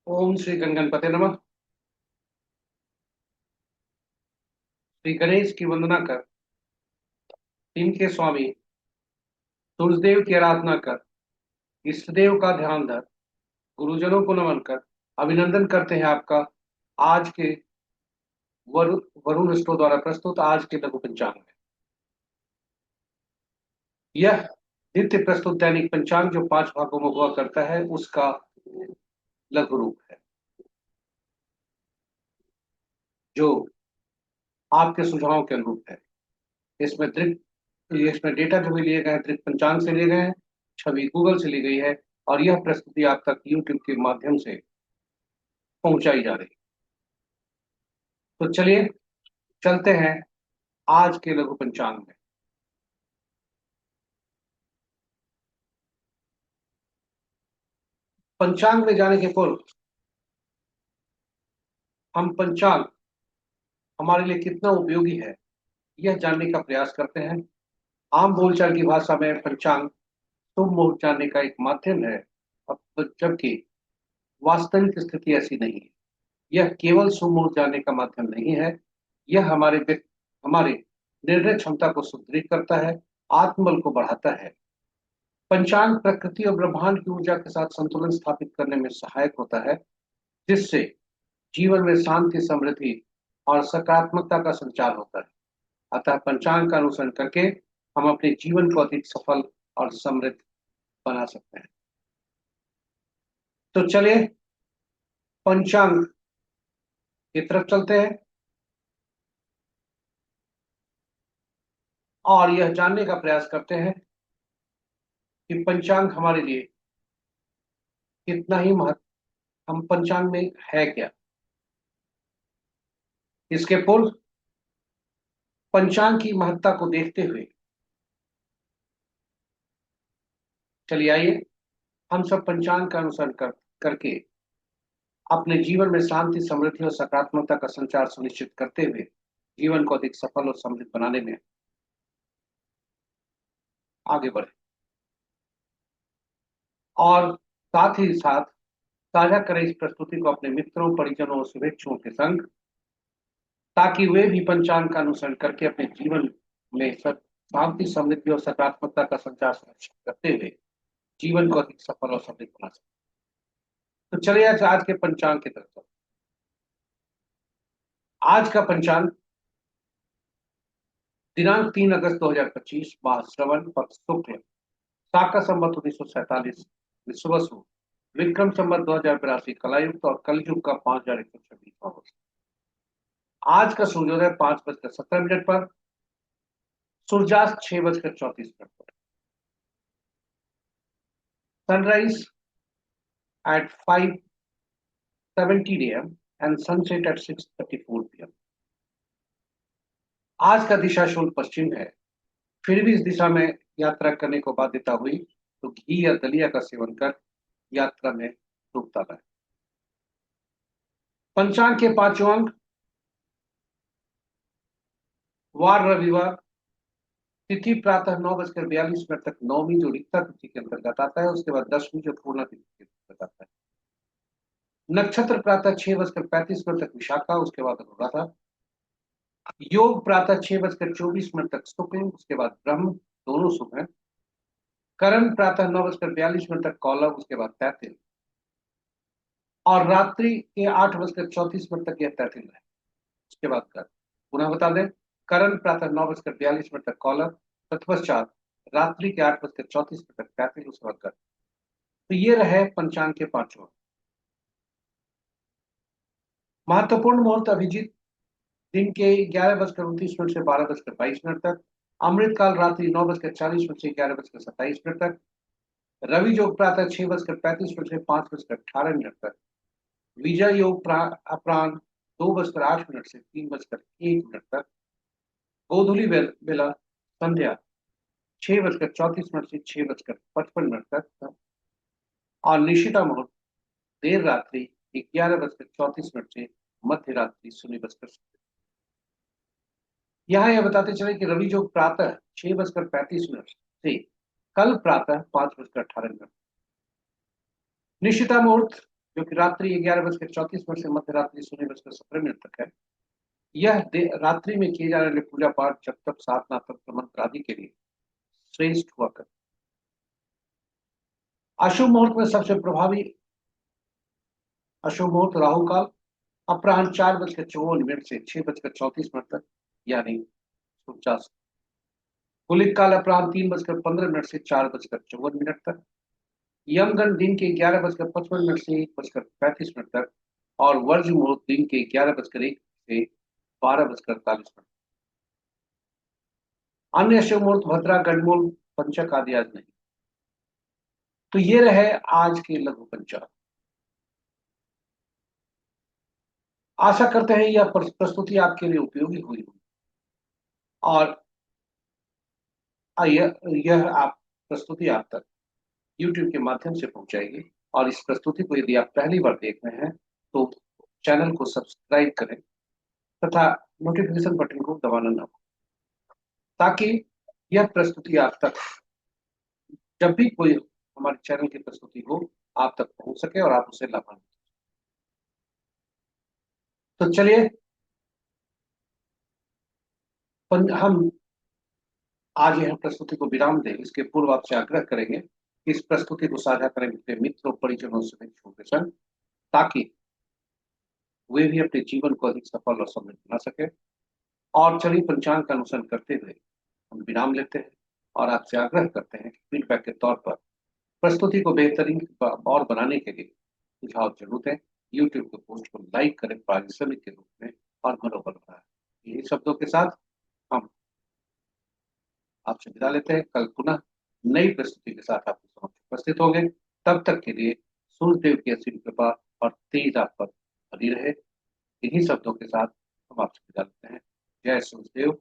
ओम श्री गणगणपते नमः। श्री गणेश की वंदना कर, इनके स्वामी सूर्यदेव की आराधना कर, इष्ट देव का ध्यान धर, गुरुजनों को नमन कर। अभिनंदन करते हैं आपका आज के वरुण स्टोर द्वारा प्रस्तुत आज के लघु पंचांग में। यह नित्य प्रस्तुत दैनिक पंचांग जो 5 भागों में हुआ करता है उसका लघु रूप है, जो आपके सुझावों के अनुरूप है। इसमें इसमें डेटा जो भी लिए गए हैं दृक पंचांग से लिए गए हैं, छवि गूगल से ली गई है और यह प्रस्तुति आप तक यूट्यूब के माध्यम से पहुंचाई जा रही है। तो चलिए चलते हैं आज के लघु पंचांग में। पंचांग में जाने के पूर्व हम पंचांग हमारे लिए कितना उपयोगी है यह जानने का प्रयास करते हैं। आम बोलचाल की भाषा में पंचांग शुभ मुहूर्त जानने का एक माध्यम है, अब जबकि वास्तविक स्थिति ऐसी नहीं है। यह केवल शुभ मुहूर्त जानने का माध्यम नहीं है, यह हमारे निर्णय क्षमता को सुदृढ़ करता है, आत्मबल को बढ़ाता है। पंचांग प्रकृति और ब्रह्मांड की ऊर्जा के साथ संतुलन स्थापित करने में सहायक होता है, जिससे जीवन में शांति, समृद्धि और सकारात्मकता का संचार होता है। अतः पंचांग का अनुसरण करके हम अपने जीवन को अधिक सफल और समृद्ध बना सकते हैं। तो चलिए पंचांग की तरफ चलते हैं और यह जानने का प्रयास करते हैं कि पंचांग हमारे लिए कितना ही महत्व, हम पंचांग में है क्या। इसके पूर्व पंचांग की महत्ता को देखते हुए चलिए आइए हम सब पंचांग का अनुसरण करके अपने जीवन में शांति, समृद्धि और सकारात्मकता का संचार सुनिश्चित करते हुए जीवन को अधिक सफल और समृद्ध बनाने में आगे बढ़े और साथ ही साथ साझा करें इस प्रस्तुति को अपने मित्रों, परिजनों और शुभेच्छुओं के संग, ताकि वे भी पंचांग का अनुसरण करके अपने जीवन में सब शांति, समृद्धि और सकारात्मकता का संचार सुनिश्चित करते हुए जीवन को अधिक सफल और समृद्ध बना सके। तो चलिए आज के पंचांग की तरफ चलते हैं। आज का पंचांग दिनांक 3 अगस्त 2025, माह श्रवण, पक्ष शुक्ल, शाका संवत 1947 विश्ववसु, विक्रम संवत 2082 कलायुक्त और कलयुग का 5126वां वर्ष। आज का सूर्योदय 5:17 पर, सूर्यास्त 6:34 पर, sunrise at 5:17 AM and sunset at 6:34 PM। आज का दिशा शुल्क पश्चिम है, फिर भी इस दिशा में यात्रा करने को बाध्यता हुई तो घी या दलिया का सेवन कर यात्रा में शुभता लाए। पंचांग के 5 अंक: वार रविवार, तिथि प्रातः 9:42 तक नौमी जो रिक्ता तिथि के अंतर्गत आता है, उसके बाद दसवीं जो पूर्णा तिथि के अंतर्गत आता है। नक्षत्र प्रातः 6:35 तक विशाखा, उसके बाद अनुराधा। योग प्रातः 6:24 तक शुक्ल, उसके बाद ब्रह्म, दोनों शुभ हैं। करण प्रातः 9:42 तक कौलव, उसके बाद तैतिल, और रात्रि के 8:34 तक यह तैतिल है, उसके बाद कर। पुनः बता दें, करण प्रातः 9:42 तक कौलव, तत्पश्चात रात्रि के 8:34 तक तैतिल, उसके बाद कर। तो ये रहे पंचांग के 5 अंक। महत्वपूर्ण मुहूर्त: अभिजीत दिन के 11:29 से 12:22 तक, अमृतकाल रात्रि 9:40 से 11:27 तक, रवि योग प्रातः 6:35 से 5:18 तक, विजय योग अपराह्न 2:08 से 3:01 तक, गोधूली बेला संध्या 6:34 से 6:55 तक, और निशिता मुहूर्त देर रात्रि 11:34 से मध्य रात्रि 0:00। यहाँ यह बताते चले कि रवि योग प्रातः 6:35 से कल प्रातः 5:18। निशिता मुहूर्त जो कि रात्रि 11:34 से मध्य रात्रि 0:17 तक है। यह रात्रि में किए जाने वाले पूजा पाठ जब तक साधना तंत्र मंत्र आदि के लिए श्रेष्ठ हुआ कर। अशुभ मुहूर्त में सबसे प्रभावी अशुभ मुहूर्त राहु काल अपराह्न 4:54 से 6:34 तक, यानी सूर्यास्त। गुलिक काल अपराह्न 3:15 से 4:54 तक। यमगंड दिन के 11:55 से 1:35 तक। और वर्ज मुहूर्त दिन के 11:01 से 12:48। अन्य शुभ मुहूर्त भद्रा गणमूल पंचक आदि आज नहीं। तो ये रहे आज के लघु पंचांग। आशा करते हैं यह प्रस्तुति आपके लिए उपयोगी हुई हो और यह आप प्रस्तुति आप तक YouTube के माध्यम से पहुंचाएगी। और इस प्रस्तुति को यदि आप पहली बार देख रहे हैं तो चैनल को सब्सक्राइब करें तथा नोटिफिकेशन बटन को दबाना ना भूलें, ताकि यह प्रस्तुति आप तक जब भी कोई हमारे चैनल की प्रस्तुति हो आप तक पहुंच सके और आप उसे लाभान्वित। तो चलिए हम आज यह प्रस्तुति को विराम दें। इसके पूर्व आपसे आग्रह करेंगे कि इस प्रस्तुति को साझा करें अपने मित्रों परिजनों से के संग, ताकि वे भी अपने जीवन को अधिक सफल और समृद्ध बना सके। और चलिए पंचांग का अनुसरण करते हुए हम विराम लेते हैं और आपसे आग्रह करते हैं कि फीडबैक के तौर पर प्रस्तुति को बेहतरीन और बनाने के लिए सुझाव जरूर दें। यूट्यूब के पोस्ट को लाइक करें पारिश्रमिक के रूप में और मनोबल बढ़ाएं। यही शब्दों के साथ हम आपसे विदा लेते हैं। कल पुनः नई प्रस्तुति के साथ आपके समक्ष उपस्थित होंगे। तब तक के लिए सूर्यदेव की असीम कृपा और तेज आप पर बनी रहे। इन्हीं शब्दों के साथ हम आपसे विदा लेते हैं। जय सूर्यदेव।